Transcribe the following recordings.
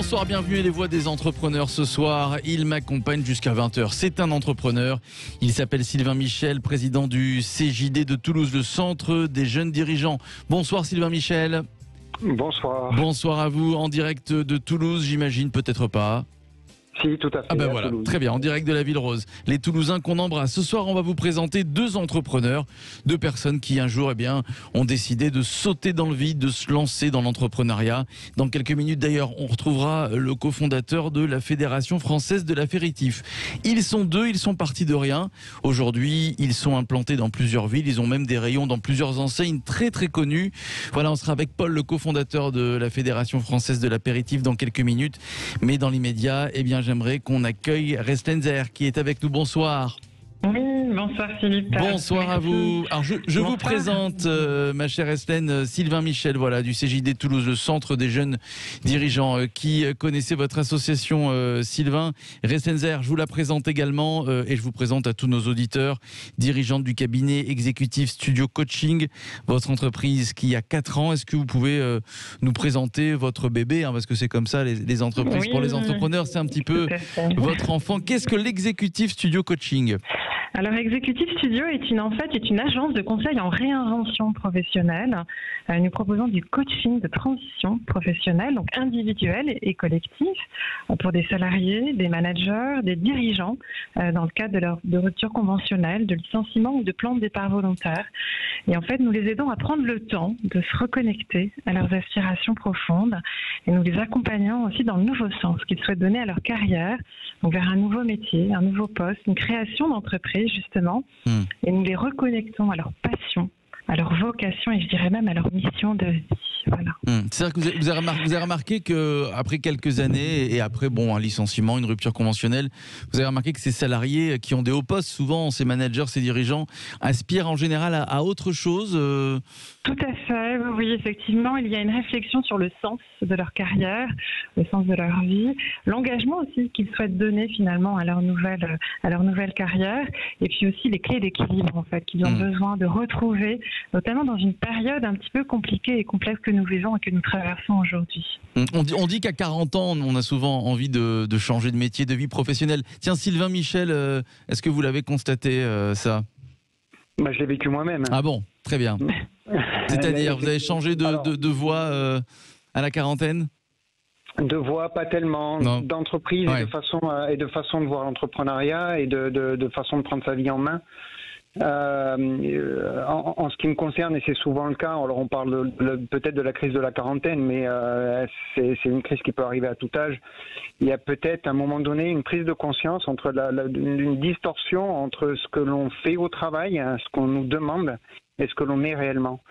Bonsoir, bienvenue à Les Voix des Entrepreneurs ce soir. Il m'accompagne jusqu'à 20h. C'est un entrepreneur. Il s'appelle Sylvain Michel, président du CJD de Toulouse, le Centre des jeunes dirigeants. Bonsoir Sylvain Michel. Bonsoir. Bonsoir à vous, en direct de Toulouse, j'imagine, peut-être pas. Si, tout à fait. Ah ben voilà, Toulouse. très bien, en direct de la Ville Rose. Les Toulousains qu'on embrasse. Ce soir, on va vous présenter deux entrepreneurs, deux personnes qui un jour ont décidé de sauter dans le vide, de se lancer dans l'entrepreneuriat. Dans quelques minutes d'ailleurs, on retrouvera le cofondateur de la Fédération française de l'apéritif. Ils sont deux, ils sont partis de rien. Aujourd'hui, ils sont implantés dans plusieurs villes, ils ont même des rayons dans plusieurs enseignes très très connues. Voilà, on sera avec Paul, le cofondateur de la Fédération française de l'apéritif dans quelques minutes. Mais dans l'immédiat, j'aimerais qu'on accueille Restlenzer qui est avec nous. Bonsoir. Oui, bonsoir Philippe. Bonsoir à vous. Alors je vous présente, ma chère Estelle, Sylvain Michel, voilà, du CJD Toulouse, le Centre des jeunes dirigeants. Qui connaissait votre association, Sylvain. Restlenzer, je vous la présente également et je vous présente à tous nos auditeurs, dirigeante du cabinet exécutif Studio Coaching, votre entreprise qui a 4 ans. Est-ce que vous pouvez nous présenter votre bébé, parce que c'est comme ça, les entreprises, pour les entrepreneurs, c'est un petit peu votre enfant. Qu'est-ce que l'exécutif Studio Coaching ? Alors, Executive Studio est une agence de conseil en réinvention professionnelle. Nous proposons du coaching de transition professionnelle, donc individuel et collectif, pour des salariés, des managers, des dirigeants, dans le cadre de rupture conventionnelle, de licenciement ou de plan de départ volontaire. Et en fait, nous les aidons à prendre le temps de se reconnecter à leurs aspirations profondes et nous les accompagnons aussi dans le nouveau sens qu'ils souhaitent donner à leur carrière, donc vers un nouveau métier, un nouveau poste, une création d'entreprise justement, et nous les reconnectons à leur passion, à leur vocation et je dirais même à leur mission de vie. Voilà. C'est-à-dire que vous avez remarqué qu'après quelques années et après un licenciement, une rupture conventionnelle, vous avez remarqué que ces salariés qui ont des hauts postes, souvent ces managers, ces dirigeants, aspirent en général à autre chose Tout à fait, oui, effectivement, il y a une réflexion sur le sens de leur carrière, le sens de leur vie, l'engagement aussi qu'ils souhaitent donner finalement à leur nouvelle carrière, et puis aussi les clés d'équilibre en fait qu'ils ont besoin de retrouver, notamment dans une période un petit peu compliquée et complexe que nous vivons et que nous traversons aujourd'hui. On dit qu'à 40 ans, on a souvent envie de changer de métier, de vie professionnelle. Tiens, Sylvain Michel, est-ce que vous l'avez constaté ça ? Je l'ai vécu moi-même. Ah bon, très bien. C'est-à-dire, vous avez changé de voie à la quarantaine ? De voie, pas tellement. D'entreprise et de façon de voir l'entrepreneuriat et de façon de prendre sa vie en main. En ce qui me concerne, et c'est souvent le cas, alors on parle peut-être de la crise de la quarantaine, mais c'est une crise qui peut arriver à tout âge. Il y a peut-être à un moment donné une prise de conscience entre une distorsion entre ce que l'on fait au travail, ce qu'on nous demande et ce que l'on est réellement.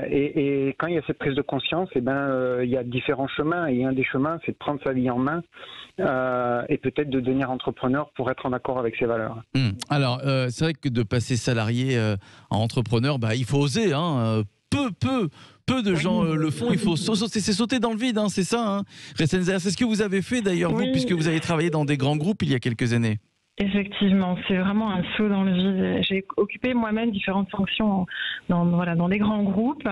Et quand il y a cette prise de conscience, il y a différents chemins. Et un des chemins, c'est de prendre sa vie en main et peut-être de devenir entrepreneur pour être en accord avec ses valeurs. Alors, c'est vrai que de passer salarié à entrepreneur, il faut oser. Peu de gens le font. Il faut sauter dans le vide, c'est ça. Restlenzer, c'est ce que vous avez fait d'ailleurs, vous, puisque vous avez travaillé dans des grands groupes il y a quelques années. Effectivement, c'est vraiment un saut dans le vide. J'ai occupé moi-même différentes fonctions dans des grands groupes.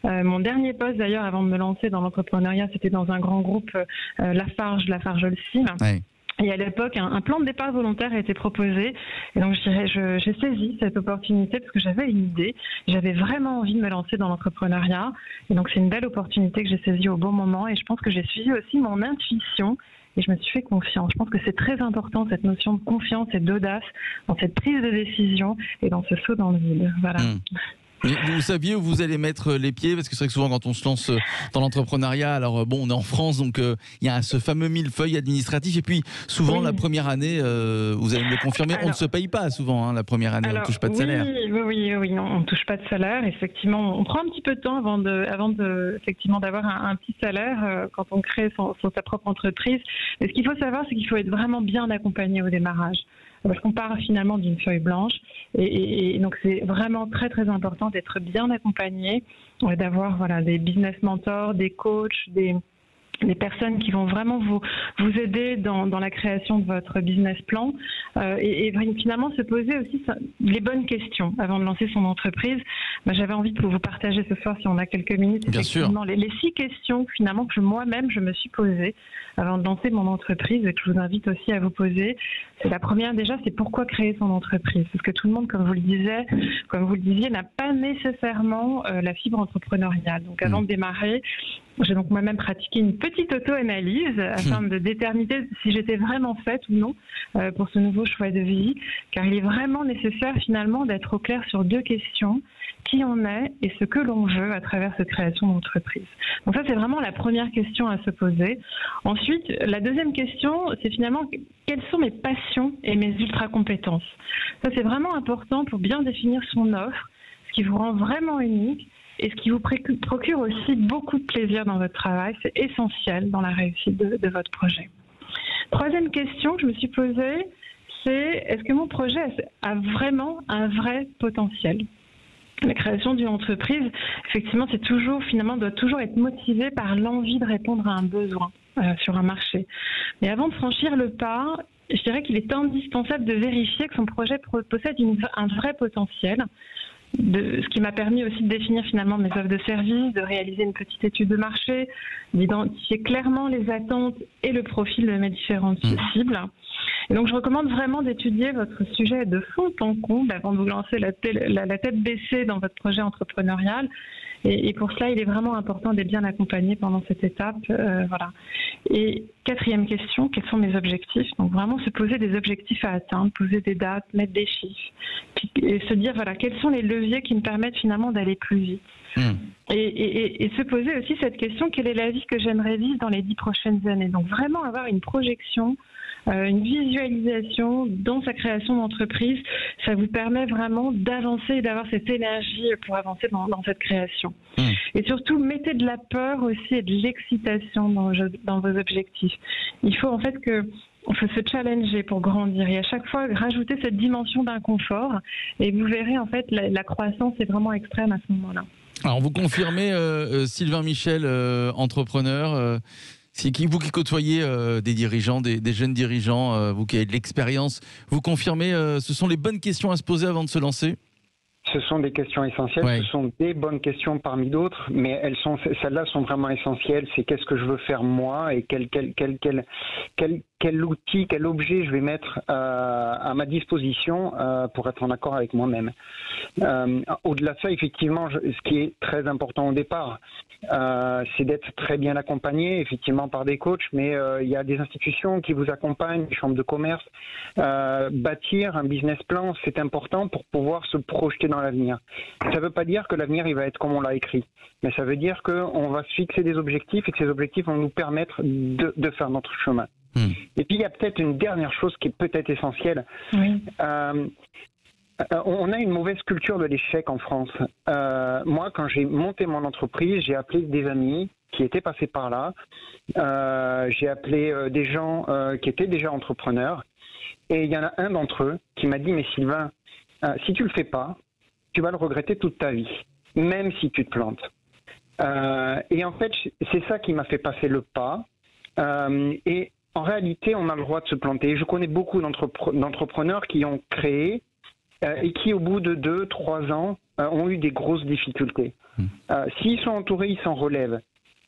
Mon dernier poste d'ailleurs avant de me lancer dans l'entrepreneuriat, c'était dans un grand groupe, Lafarge Holcim. Ouais. Et à l'époque, un plan de départ volontaire a été proposé. Et donc, j'ai saisi cette opportunité parce que j'avais une idée. J'avais vraiment envie de me lancer dans l'entrepreneuriat. Et donc, c'est une belle opportunité que j'ai saisie au bon moment. Et je pense que j'ai suivi aussi mon intuition. Et je me suis fait confiance. Je pense que c'est très important, cette notion de confiance et d'audace dans cette prise de décision et dans ce saut dans le vide. Voilà. Mais vous saviez où vous allez mettre les pieds? Parce que c'est vrai que souvent quand on se lance dans l'entrepreneuriat, alors on est en France, donc il y a ce fameux millefeuille administratif, et puis souvent la première année, vous allez me le confirmer, on ne se paye pas souvent la première année, on ne touche pas de salaire. Oui, on ne touche pas de salaire. Effectivement, on prend un petit peu de temps avant effectivement d'avoir un petit salaire quand on crée sa propre entreprise. Mais ce qu'il faut savoir, c'est qu'il faut être vraiment bien accompagné au démarrage. Parce qu'on part finalement d'une feuille blanche et donc c'est vraiment très très important d'être bien accompagné, d'avoir des business mentors, des coachs, des les personnes qui vont vraiment vous aider dans la création de votre business plan et finalement se poser aussi les bonnes questions avant de lancer son entreprise. J'avais envie de vous partager ce soir, si on a quelques minutes, Bien sûr. les 6 questions finalement que moi-même je me suis posées avant de lancer mon entreprise et que je vous invite aussi à vous poser. C'est la première déjà, c'est pourquoi créer son entreprise? Parce que tout le monde, comme vous le disiez, n'a pas nécessairement la fibre entrepreneuriale. Donc avant de démarrer, j'ai donc moi-même pratiqué une petite auto-analyse afin de déterminer si j'étais vraiment faite ou non pour ce nouveau choix de vie, car il est vraiment nécessaire finalement d'être au clair sur 2 questions: qui on est et ce que l'on veut à travers cette création d'entreprise. Donc ça, c'est vraiment la première question à se poser. Ensuite, la deuxième question, c'est finalement quelles sont mes passions et mes ultra-compétences. Ça, c'est vraiment important pour bien définir son offre, ce qui vous rend vraiment unique et ce qui vous procure aussi beaucoup de plaisir dans votre travail. C'est essentiel dans la réussite de votre projet. Troisième question que je me suis posée, c'est est-ce que mon projet a vraiment un vrai potentiel? La création d'une entreprise, effectivement, doit toujours être motivée par l'envie de répondre à un besoin sur un marché. Mais avant de franchir le pas, je dirais qu'il est indispensable de vérifier que son projet possède un vrai potentiel. Ce qui m'a permis aussi de définir finalement mes offres de services, de réaliser une petite étude de marché, d'identifier clairement les attentes et le profil de mes différentes cibles. Et donc je recommande vraiment d'étudier votre sujet de fond en comble avant de vous lancer la tête baissée dans votre projet entrepreneurial. Et pour cela, il est vraiment important d'être bien accompagné pendant cette étape. Voilà. Et quatrième question, quels sont mes objectifs? Donc vraiment se poser des objectifs à atteindre, poser des dates, mettre des chiffres, et se dire voilà quels sont les leviers qui me permettent finalement d'aller plus vite. Et se poser aussi cette question, quelle est la vie que j'aimerais vivre dans les 10 prochaines années? Donc vraiment avoir une projection, une visualisation dans sa création d'entreprise, ça vous permet vraiment d'avancer et d'avoir cette énergie pour avancer dans cette création. Et surtout, mettez de la peur aussi et de l'excitation dans vos objectifs. Il faut en fait on peut se challenger pour grandir et à chaque fois rajouter cette dimension d'inconfort et vous verrez en fait la croissance est vraiment extrême à ce moment-là. Alors vous confirmez, Sylvain Michel, entrepreneur, vous qui côtoyez des dirigeants, des jeunes dirigeants, vous qui avez de l'expérience, vous confirmez, ce sont les bonnes questions à se poser avant de se lancer? Ce sont des questions essentielles, ce sont des bonnes questions parmi d'autres, mais celles-là sont vraiment essentielles. C'est qu'est-ce que je veux faire moi et quel outil, quel objet je vais mettre à ma disposition pour être en accord avec moi-même. Au-delà de ça, effectivement, ce qui est très important au départ, c'est d'être très bien accompagné, effectivement, par des coachs, mais il y a des institutions qui vous accompagnent, des chambres de commerce. Bâtir un business plan, c'est important pour pouvoir se projeter dans l'avenir. Ça ne veut pas dire que l'avenir il va être comme on l'a écrit, mais ça veut dire qu'on va se fixer des objectifs et que ces objectifs vont nous permettre de faire notre chemin. Et puis il y a peut-être une dernière chose qui est peut-être essentielle. On a une mauvaise culture de l'échec en France. Moi, quand j'ai monté mon entreprise, j'ai appelé des amis qui étaient passés par là. J'ai appelé des gens qui étaient déjà entrepreneurs. Et il y en a un d'entre eux qui m'a dit « Mais Sylvain, si tu le fais pas, tu vas le regretter toute ta vie, même si tu te plantes. » Et en fait, c'est ça qui m'a fait passer le pas. Et en réalité, on a le droit de se planter. Je connais beaucoup d'entrepreneurs qui ont créé et qui, au bout de 2-3 ans, ont eu des grosses difficultés. S'ils sont entourés, ils s'en relèvent.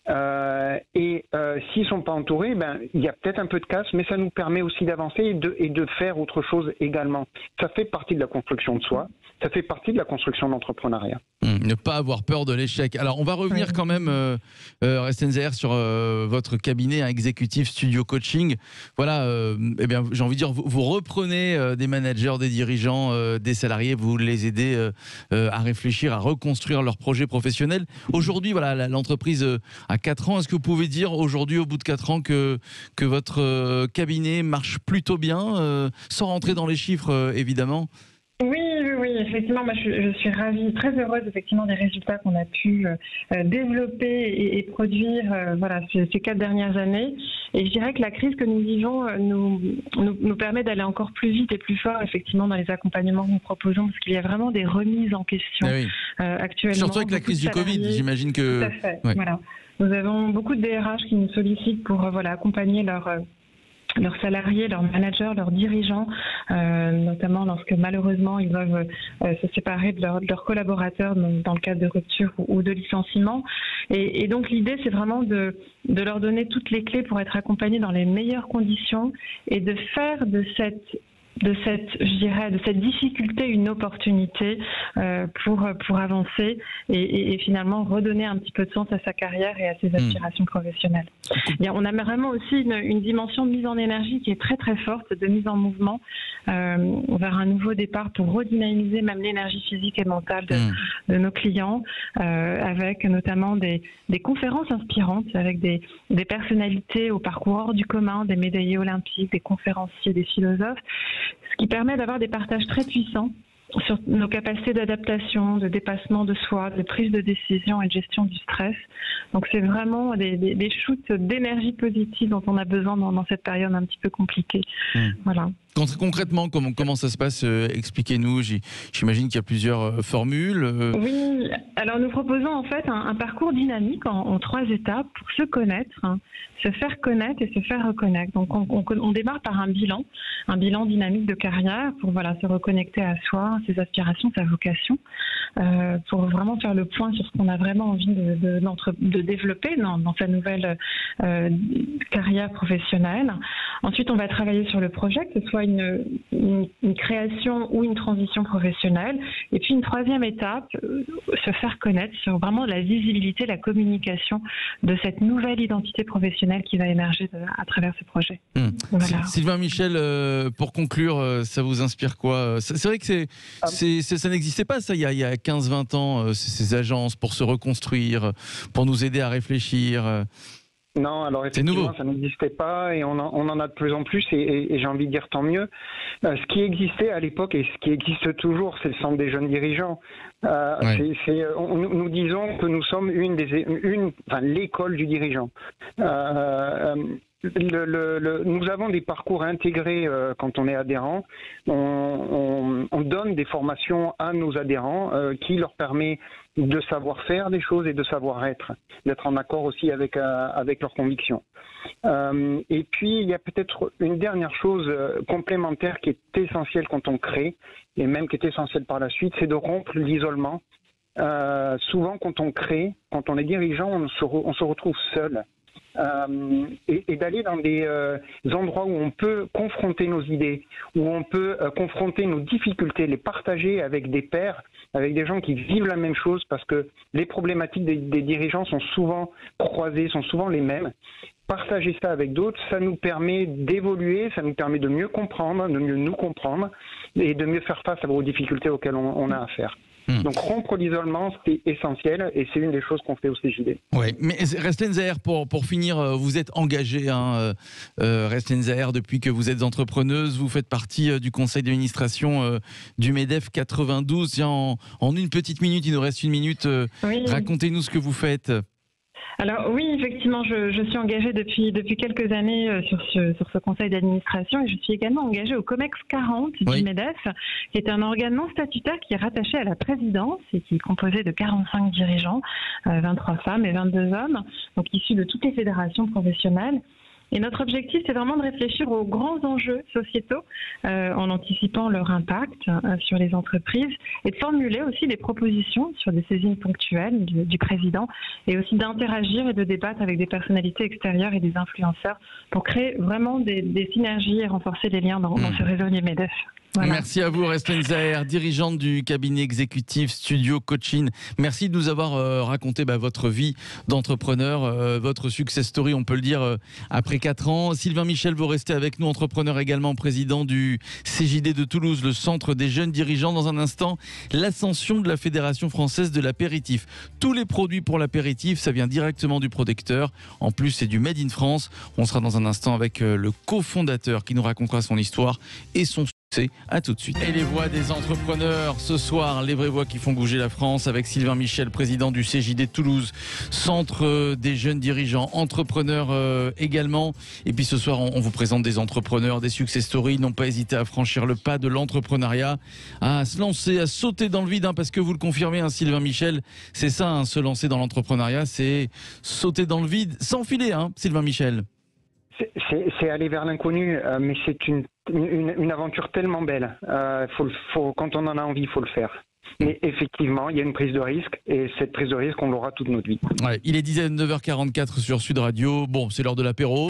S'ils ne sont pas entourés, il y a peut-être un peu de casse, mais ça nous permet aussi d'avancer et de faire autre chose également. Ça fait partie de la construction de soi, ça fait partie de la construction de l'entrepreneuriat. Ne pas avoir peur de l'échec. Alors, on va revenir quand même, Restens Zaher, sur votre cabinet, un exécutif studio coaching. Voilà, eh bien, j'ai envie de dire, vous reprenez des managers, des dirigeants, des salariés, vous les aidez à réfléchir, à reconstruire leur projet professionnel. Aujourd'hui, voilà, l'entreprise a 4 ans. Est-ce que vous pouvez dire aujourd'hui, au bout de 4 ans, que votre cabinet marche plutôt bien, sans rentrer dans les chiffres, évidemment? Oui, effectivement, moi je suis ravie, très heureuse effectivement des résultats qu'on a pu développer et produire voilà, ces 4 dernières années. Et je dirais que la crise que nous vivons nous permet d'aller encore plus vite et plus fort effectivement dans les accompagnements que nous proposons, parce qu'il y a vraiment des remises en question actuellement. Surtout avec la crise du Covid, j'imagine que... Tout à fait, voilà. Nous avons beaucoup de DRH qui nous sollicitent pour accompagner leurs salariés, leurs managers, leurs dirigeants, notamment lorsque malheureusement ils doivent se séparer de leurs collaborateurs dans le cadre de rupture ou de licenciement. Et donc l'idée, c'est vraiment de leur donner toutes les clés pour être accompagnés dans les meilleures conditions et de faire de cette difficulté une opportunité pour avancer et finalement redonner un petit peu de sens à sa carrière et à ses aspirations professionnelles. Et on a vraiment aussi une dimension de mise en énergie qui est très très forte, de mise en mouvement vers un nouveau départ pour redynamiser même l'énergie physique et mentale de nos clients, avec notamment des conférences inspirantes, avec des personnalités au parcours hors du commun, des médaillés olympiques, des conférenciers, des philosophes, ce qui permet d'avoir des partages très puissants sur nos capacités d'adaptation, de dépassement de soi, de prise de décision et de gestion du stress. Donc c'est vraiment des shoots d'énergie positive dont on a besoin dans cette période un petit peu compliquée. Voilà. Concrètement, comment ça se passe? Expliquez-nous. J'imagine qu'il y a plusieurs formules. Oui, alors nous proposons en fait un parcours dynamique en 3 étapes pour se connaître, se faire connaître et se faire reconnaître. Donc on démarre par un bilan dynamique de carrière pour se reconnecter à soi, ses aspirations, sa vocation, pour vraiment faire le point sur ce qu'on a vraiment envie de développer dans sa nouvelle carrière professionnelle. Ensuite, on va travailler sur le projet, que ce soit une création ou une transition professionnelle. Et puis une 3e étape, se faire connaître sur vraiment la visibilité, la communication de cette nouvelle identité professionnelle qui va émerger à travers ce projet. Voilà. Sylvain Michel, pour conclure, ça vous inspire quoi? C'est vrai que ça n'existait pas ça il y a 15-20 ans, ces agences pour se reconstruire, pour nous aider à réfléchir. Non, alors effectivement, ça n'existait pas et on en a de plus en plus et j'ai envie de dire tant mieux. Ce qui existait à l'époque et ce qui existe toujours, c'est le centre des jeunes dirigeants. Nous disons que nous sommes l'école du dirigeant. Nous avons des parcours intégrés quand on est adhérent. On donne des formations à nos adhérents qui leur permet de savoir faire des choses et de savoir être, d'être en accord aussi avec leurs convictions. Et puis il y a peut-être une dernière chose complémentaire qui est essentielle quand on crée et même qui est essentielle par la suite, c'est de rompre l'isolement. Souvent quand on crée, quand on est dirigeant, on se retrouve seul. Et d'aller dans des endroits où on peut confronter nos idées, où on peut confronter nos difficultés, les partager avec des pairs, avec des gens qui vivent la même chose, parce que les problématiques des dirigeants sont souvent croisées, sont souvent les mêmes. Partager ça avec d'autres, ça nous permet d'évoluer, ça nous permet de mieux comprendre, de mieux nous comprendre et de mieux faire face aux difficultés auxquelles on a affaire. Donc rompre l'isolement, c'est essentiel et c'est une des choses qu'on fait au CJD. Oui, mais Restlen Zaher, pour finir, vous êtes engagée, Restlen Zaher, depuis que vous êtes entrepreneuse, vous faites partie du conseil d'administration du MEDEF 92. Tiens, en une petite minute, il nous reste 1 minute, racontez-nous ce que vous faites. Alors oui, effectivement, je suis engagée depuis quelques années sur ce conseil d'administration et je suis également engagée au COMEX 40 du MEDEF, qui est un organe non statutaire qui est rattaché à la présidence et qui est composé de 45 dirigeants, 23 femmes et 22 hommes, donc issus de toutes les fédérations professionnelles. Et notre objectif, c'est vraiment de réfléchir aux grands enjeux sociétaux en anticipant leur impact sur les entreprises et de formuler aussi des propositions sur des saisines ponctuelles du président et aussi d'interagir et de débattre avec des personnalités extérieures et des influenceurs pour créer vraiment des synergies et renforcer les liens dans ce réseau du MEDEF. Voilà. Merci à vous, Restlen Zaher, dirigeante du cabinet exécutif Studio Coaching. Merci de nous avoir raconté votre vie d'entrepreneur, votre success story, on peut le dire, après 4 ans. Sylvain Michel, vous restez avec nous, entrepreneur également, président du CJD de Toulouse, le centre des jeunes dirigeants. Dans un instant, l'ascension de la Fédération française de l'apéritif. Tous les produits pour l'apéritif, ça vient directement du producteur. En plus, c'est du Made in France. On sera dans un instant avec le cofondateur qui nous racontera son histoire et son C'est à tout de suite. Et les voix des entrepreneurs ce soir, les vraies voix qui font bouger la France avec Sylvain Michel, président du CJD Toulouse, centre des jeunes dirigeants, entrepreneurs également. Et puis ce soir, on vous présente des entrepreneurs, des success stories. Ils n'ont pas hésité à franchir le pas de l'entrepreneuriat, à se lancer, à sauter dans le vide, parce que vous le confirmez, Sylvain Michel, c'est ça, se lancer dans l'entrepreneuriat, c'est sauter dans le vide, sans filer, Sylvain Michel. C'est aller vers l'inconnu, mais c'est une aventure tellement belle. Quand on en a envie, il faut le faire. Mais effectivement, il y a une prise de risque, et cette prise de risque, on l'aura toute notre vie. Ouais, il est 9h44 sur Sud Radio. Bon, c'est l'heure de l'apéro.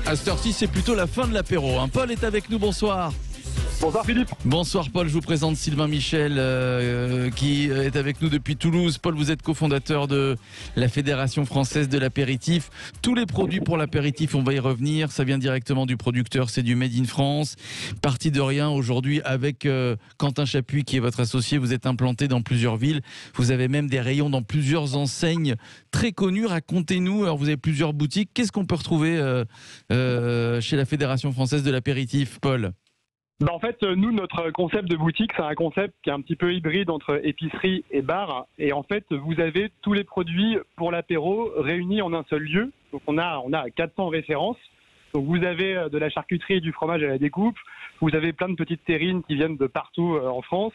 À cette heure-ci, c'est plutôt la fin de l'apéro. Paul est avec nous, bonsoir. Bonsoir Philippe. Bonsoir Paul, je vous présente Sylvain Michel qui est avec nous depuis Toulouse. Paul, vous êtes cofondateur de la Fédération Française de l'Apéritif. Tous les produits pour l'apéritif, on va y revenir, ça vient directement du producteur, c'est du Made in France. Parti de rien aujourd'hui avec Quentin Chapuis qui est votre associé, vous êtes implanté dans plusieurs villes. Vous avez même des rayons dans plusieurs enseignes très connues. Racontez-nous, alors vous avez plusieurs boutiques. Qu'est-ce qu'on peut retrouver chez la Fédération Française de l'Apéritif, Paul ? En fait, nous, notre concept de boutique, c'est un concept qui est un petit peu hybride entre épicerie et bar. Et en fait, vous avez tous les produits pour l'apéro réunis en un seul lieu. Donc, on a 400 références. Donc, vous avez de la charcuterie et du fromage à la découpe. Vous avez plein de petites terrines qui viennent de partout en France.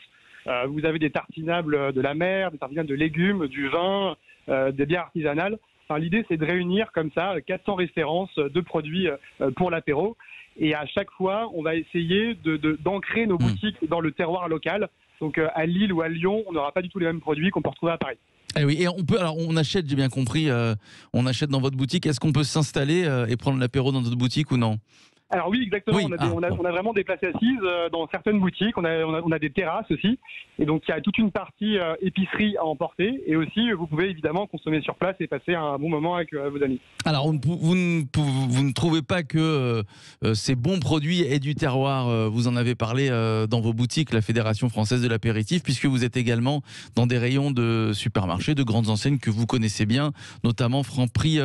Vous avez des tartinables de la mer, des tartinables de légumes, du vin, des bières artisanales. Enfin, l'idée, c'est de réunir comme ça 400 références de produits pour l'apéro. Et à chaque fois, on va essayer d'ancrer nos boutiques dans le terroir local. Donc à Lille ou à Lyon, on n'aura pas du tout les mêmes produits qu'on peut retrouver à Paris. Eh oui, et on achète, j'ai bien compris, on achète dans votre boutique. Est-ce qu'on peut s'installer et prendre l'apéro dans notre boutique ou non ? Alors oui, exactement. Oui. On a vraiment des places assises dans certaines boutiques. On a des terrasses aussi. Et donc, il y a toute une partie épicerie à emporter. Et aussi, vous pouvez évidemment consommer sur place et passer un bon moment avec vos amis. Alors, vous ne trouvez pas que ces bons produits aient du terroir, vous en avez parlé dans vos boutiques, la Fédération Française de l'Apéritif, puisque vous êtes également dans des rayons de supermarchés, de grandes enseignes que vous connaissez bien, notamment Franprix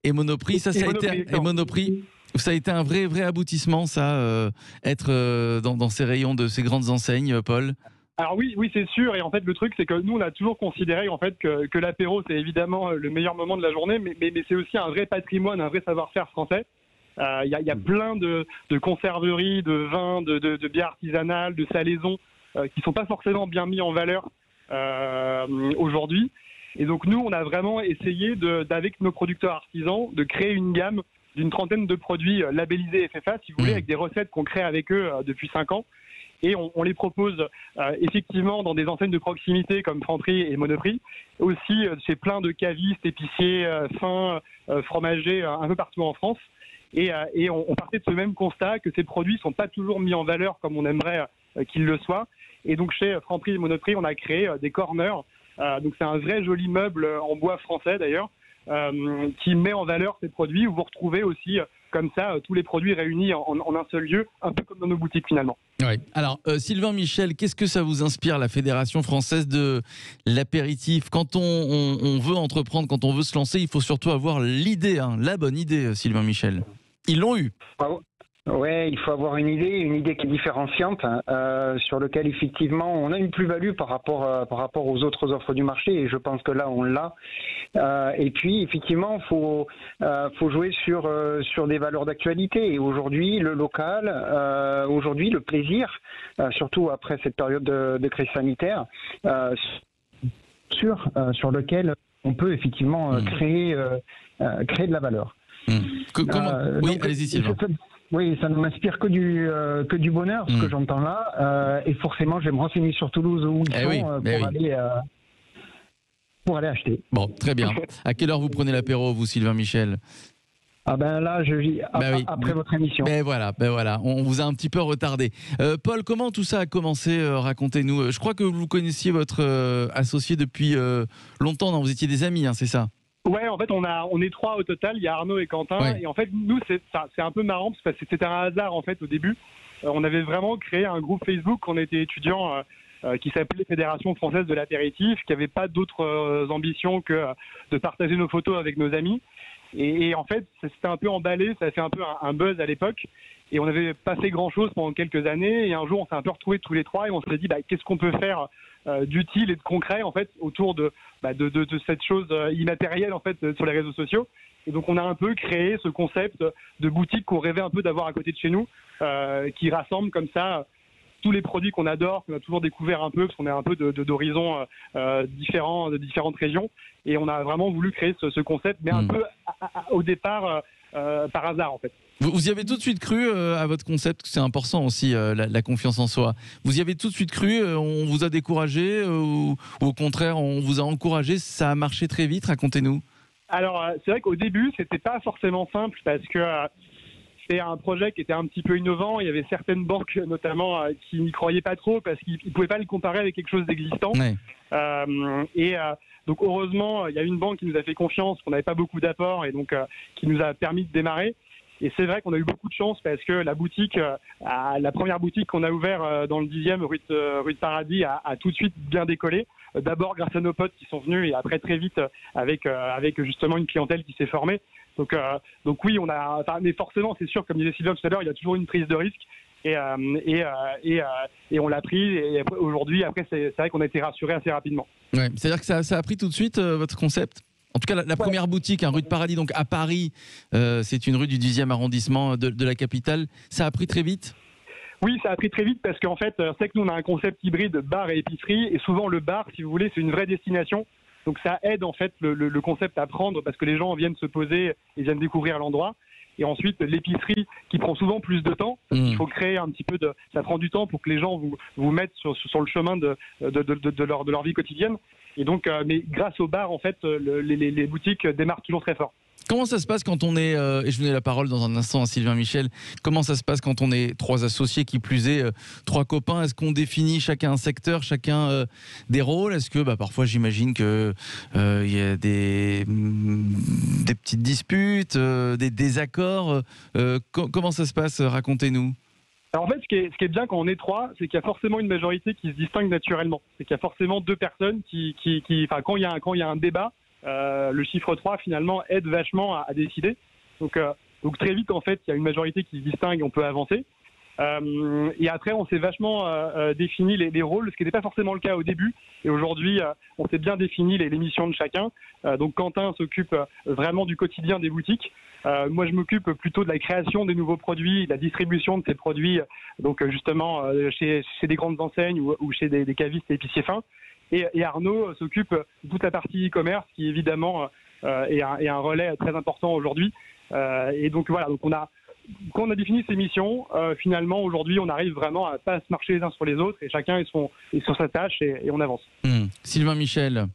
et Monoprix. Ça a été... Et Monoprix. Ça a été un vrai aboutissement, ça, être dans ces rayons de ces grandes enseignes, Paul ? Alors oui, c'est sûr. Et en fait, le truc, c'est que nous, on a toujours considéré en fait que l'apéro, c'est évidemment le meilleur moment de la journée, mais c'est aussi un vrai patrimoine, un vrai savoir-faire français. Il y a plein de conserveries, de vins, de bières artisanales, de salaisons qui sont pas forcément bien mis en valeur aujourd'hui. Et donc nous, on a vraiment essayé avec nos producteurs artisans de créer une gamme d'une trentaine de produits labellisés FFA, si vous voulez, avec des recettes qu'on crée avec eux depuis 5 ans. Et on les propose effectivement dans des enseignes de proximité comme Franprix et Monoprix. Aussi chez plein de cavistes, épiciers, fins, fromagers, un peu partout en France. Et on partait de ce même constat que ces produits ne sont pas toujours mis en valeur comme on aimerait qu'ils le soient. Et donc chez Franprix et Monoprix, on a créé des corners. Donc c'est un vrai joli meuble en bois français d'ailleurs. Qui met en valeur ces produits, où vous retrouvez aussi comme ça tous les produits réunis en un seul lieu, un peu comme dans nos boutiques finalement. Oui. Alors Sylvain Michel, qu'est-ce que ça vous inspire, la Fédération Française de l'Apéritif ? Quand on veut entreprendre, quand on veut se lancer, il faut surtout avoir l'idée, la bonne idée, Sylvain Michel. Ils l'ont eu. Ouais, il faut avoir une idée qui est différenciante, sur lequel effectivement on a une plus-value par rapport aux autres offres du marché, et je pense que là on l'a. Et puis effectivement, faut jouer sur des valeurs d'actualité. Et aujourd'hui, le local, aujourd'hui le plaisir, surtout après cette période de crise sanitaire, sur lequel on peut effectivement créer de la valeur. Oui, allez-y Sylvain. Oui, ça ne m'inspire que du bonheur, ce que j'entends là. Et forcément, je vais me renseigner sur Toulouse où ils sont pour aller acheter. Bon, très bien. À quelle heure vous prenez l'apéro, vous, Sylvain Michel ? Ah ben là, je vis après votre émission. Ben voilà, on vous a un petit peu retardé. Paul, comment tout ça a commencé ? Racontez-nous. Je crois que vous connaissiez votre associé depuis longtemps, non ? Vous étiez des amis, c'est ça ? Ouais, en fait, on est 3 au total. Il y a Arnaud et Quentin. Ouais. Et en fait, nous, c'est un peu marrant parce que c'était un hasard en fait au début. On avait vraiment créé un groupe Facebook quand on était étudiants qui s'appelait Fédération Française de l'Apéritif, qui n'avait pas d'autres ambitions que de partager nos photos avec nos amis. Et en fait, c'était un peu emballé, ça a fait un peu un buzz à l'époque. Et on n'avait pas fait grand-chose pendant quelques années. Et un jour, on s'est un peu retrouvés tous les trois et on s'est dit, qu'est-ce qu'on peut faire d'utile et de concret en fait autour de cette chose immatérielle en fait sur les réseaux sociaux. Et donc, on a un peu créé ce concept de boutique qu'on rêvait un peu d'avoir à côté de chez nous, qui rassemble comme ça tous les produits qu'on adore, qu'on a toujours découvert un peu, parce qu'on est un peu d'horizons différents, de différentes régions. Et on a vraiment voulu créer ce concept, mais un peu au départ par hasard en fait. Vous y avez tout de suite cru à votre concept, c'est important aussi, la confiance en soi. Vous y avez tout de suite cru, on vous a découragé ou au contraire, on vous a encouragé, ça a marché très vite, racontez-nous. Alors, c'est vrai qu'au début, c'était pas forcément simple parce que c'est un projet qui était un petit peu innovant. Il y avait certaines banques, notamment, qui n'y croyaient pas trop parce qu'ils ne pouvaient pas le comparer avec quelque chose d'existant. Ouais. Donc, heureusement, il y a une banque qui nous a fait confiance, qu'on n'avait pas beaucoup d'apports et donc qui nous a permis de démarrer. Et c'est vrai qu'on a eu beaucoup de chance parce que la boutique, la première boutique qu'on a ouverte dans le 10e rue de Paradis a tout de suite bien décollé. D'abord grâce à nos potes qui sont venus et après très vite avec justement une clientèle qui s'est formée. Donc oui, mais forcément, c'est sûr, comme disait Sylvain tout à l'heure, il y a toujours une prise de risque et on l'a pris. Et aujourd'hui, c'est vrai qu'on a été rassurés assez rapidement. Ouais, c'est-à-dire que ça a pris tout de suite votre concept ? En tout cas, la première boutique, rue de Paradis, donc à Paris, c'est une rue du 10e arrondissement de la capitale. Ça a pris très vite ? Oui, ça a pris très vite parce qu'en fait, c'est que nous, on a un concept hybride bar et épicerie. Et souvent, le bar, si vous voulez, c'est une vraie destination. Donc, ça aide en fait le concept à prendre parce que les gens viennent se poser et viennent découvrir l'endroit. Et ensuite, l'épicerie qui prend souvent plus de temps. Il faut créer un petit peu ça prend du temps pour que les gens vous mettent sur le chemin de leur vie quotidienne. Et donc, mais grâce au bar, en fait, les boutiques démarrent toujours très fort. Comment ça se passe quand on est, et je vous donne la parole dans un instant à Sylvain Michel, comment ça se passe quand on est trois associés, qui plus est, trois copains? Est-ce qu'on définit chacun un secteur, chacun des rôles? Est-ce que parfois j'imagine qu'il y a des petites disputes, des désaccords? Comment ça se passe? Racontez-nous. Alors en fait, ce qui est bien quand on est trois, c'est qu'il y a forcément une majorité qui se distingue naturellement. C'est qu'il y a forcément deux personnes quand il y a un débat, le chiffre 3 finalement aide vachement à décider. Donc très vite en fait, il y a une majorité qui se distingue et on peut avancer. Et après, on s'est vachement défini les rôles, ce qui n'était pas forcément le cas au début. Et aujourd'hui, on s'est bien défini les missions de chacun. Donc Quentin s'occupe vraiment du quotidien des boutiques. Moi, je m'occupe plutôt de la création des nouveaux produits, de la distribution de ces produits, donc justement chez des grandes enseignes ou chez des cavistes et épiciers fins. Et Arnaud s'occupe de toute la partie e-commerce, qui évidemment est un relais très important aujourd'hui. Et donc voilà, quand on a défini ces missions, finalement aujourd'hui, on arrive vraiment à pas se marcher les uns sur les autres et chacun est sur sa tâche et on avance. Sylvain Michel.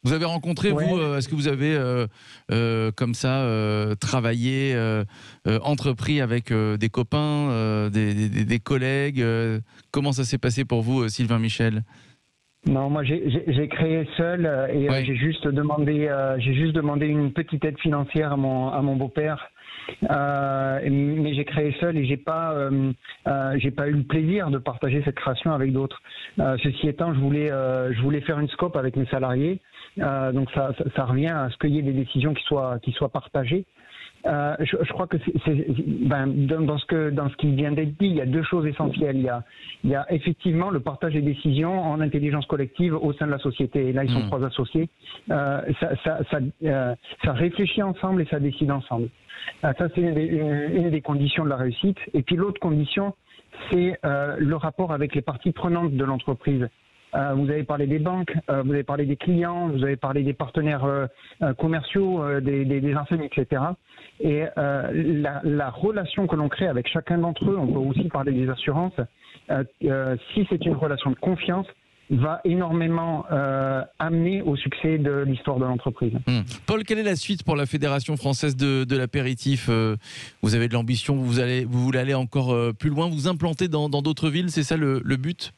Vous avez rencontré, vous, est-ce que vous avez comme ça travaillé, entrepris avec des copains, des collègues? Comment ça s'est passé pour vous, Sylvain Michel? Non, moi j'ai créé seul et j'ai juste demandé une petite aide financière à mon beau-père. Mais j'ai créé seul et j'ai pas eu le plaisir de partager cette création avec d'autres. Ceci étant, je voulais faire une scope avec mes salariés. Donc ça revient à ce qu'il y ait des décisions qui soient partagées. Je crois que dans ce qui vient d'être dit, il y a deux choses essentielles. Il y a effectivement le partage des décisions en intelligence collective au sein de la société. Et là, ils sont trois associés. Ça réfléchit ensemble et ça décide ensemble. Ça, c'est une des conditions de la réussite. Et puis l'autre condition, c'est le rapport avec les parties prenantes de l'entreprise. Vous avez parlé des banques, vous avez parlé des clients, vous avez parlé des partenaires commerciaux, des enseignes, etc. Et la relation que l'on crée avec chacun d'entre eux, on peut aussi parler des assurances, si c'est une relation de confiance, va énormément amener au succès de l'histoire de l'entreprise. Paul, quelle est la suite pour la Fédération française de l'apéritif? Vous avez de l'ambition, vous voulez aller encore plus loin, vous implanter dans d'autres villes, c'est ça le but?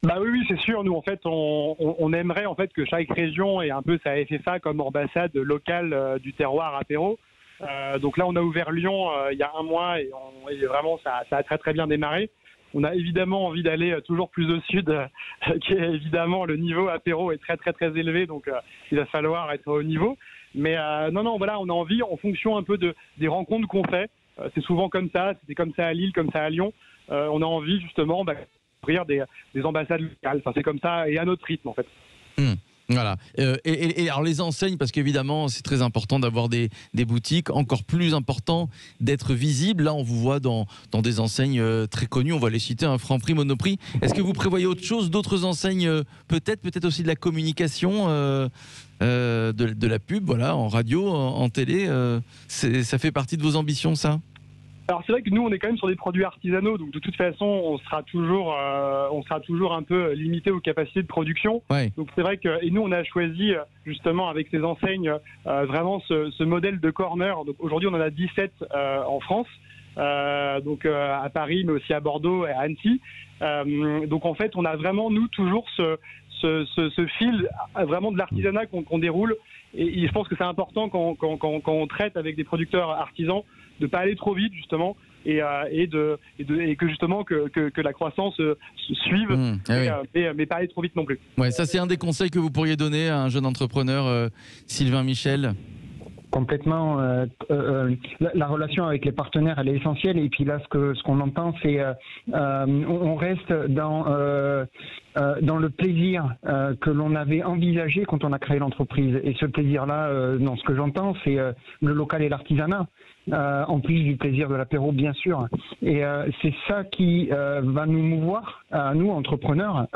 Oui, c'est sûr. Nous, en fait, on aimerait en fait que chaque région ait un peu sa FFA comme ambassade locale du terroir apéro. Donc là, on a ouvert Lyon il y a un mois et vraiment, ça a très très bien démarré. On a évidemment envie d'aller toujours plus au sud, qui est évidemment le niveau apéro est très très très élevé, donc il va falloir être au niveau. Mais non, voilà, on a envie, en fonction un peu des rencontres qu'on fait, c'est souvent comme ça, c'était comme ça à Lille, comme ça à Lyon, on a envie justement d'ouvrir des ambassades locales, enfin c'est comme ça, et à notre rythme en fait. Voilà. Et alors les enseignes, parce qu'évidemment c'est très important d'avoir des boutiques, encore plus important d'être visible. Là on vous voit dans des enseignes très connues, on va les citer, un Franprix, Monoprix. Est-ce que vous prévoyez autre chose, d'autres enseignes, peut-être aussi de la communication, de la pub, voilà, en radio, en télé, ça fait partie de vos ambitions, ça ? Alors c'est vrai que nous on est quand même sur des produits artisanaux, donc de toute façon on sera toujours un peu limité aux capacités de production. Ouais. Donc c'est vrai que et nous on a choisi justement avec ces enseignes vraiment ce modèle de corner. Donc aujourd'hui on en a 17 en France, donc à Paris mais aussi à Bordeaux et à Annecy. Donc en fait on a vraiment nous toujours ce fil vraiment de l'artisanat qu'on déroule, et je pense que c'est important quand on traite avec des producteurs artisans de pas aller trop vite justement et que justement que la croissance suive, mais pas aller trop vite non plus. Ouais, ça c'est un des conseils que vous pourriez donner à un jeune entrepreneur, Sylvain Michel. Complètement. La relation avec les partenaires, elle est essentielle. Et puis là, ce qu'on entend, c'est on reste dans le plaisir que l'on avait envisagé quand on a créé l'entreprise. Et ce plaisir-là, dans ce que j'entends, c'est le local et l'artisanat. En plus du plaisir de l'apéro, bien sûr. Et c'est ça qui va nous mouvoir, nous, entrepreneurs.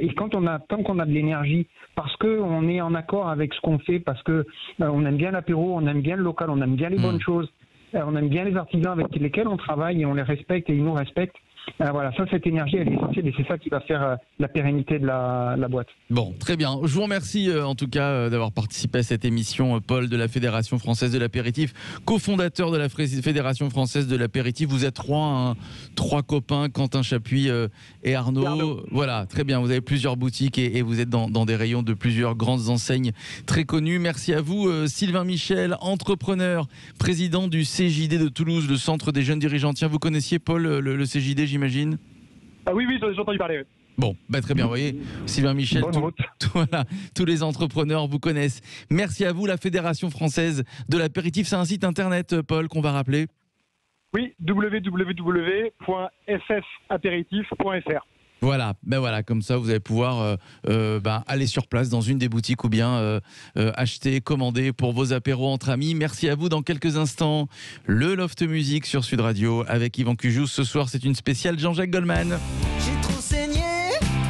Et tant qu'on a de l'énergie, parce qu'on est en accord avec ce qu'on fait, parce que on aime bien l'apéro, on aime bien le local, on aime bien les bonnes choses, on aime bien les artisans avec lesquels on travaille et on les respecte et ils nous respectent. Voilà, ça, cette énergie, elle est essentielle et c'est ça qui va faire la pérennité de la boîte. Bon, très bien. Je vous remercie en tout cas d'avoir participé à cette émission, Paul de la Fédération Française de l'Apéritif, cofondateur de la Fédération Française de l'Apéritif. Vous êtes trois copains, Quentin Chapuis et Arnaud. Voilà, très bien. Vous avez plusieurs boutiques et vous êtes dans des rayons de plusieurs grandes enseignes très connues. Merci à vous, Sylvain Michel, entrepreneur, président du CJD de Toulouse, le Centre des jeunes dirigeants. Tiens, vous connaissiez, Paul, le CJD, j'imagine? Ah oui, j'ai entendu parler. Oui. Bon, très bien, vous voyez, Sylvain Michel, voilà, tous les entrepreneurs vous connaissent. Merci à vous, la Fédération Française de l'Apéritif. C'est un site internet, Paul, qu'on va rappeler. Oui, www.ffapéritif.fr. Voilà, comme ça vous allez pouvoir aller sur place dans une des boutiques ou bien acheter, commander pour vos apéros entre amis. Merci à vous. Dans quelques instants, le Loft Music sur Sud Radio avec Yvan Cujous. Ce soir, c'est une spéciale Jean-Jacques Goldman.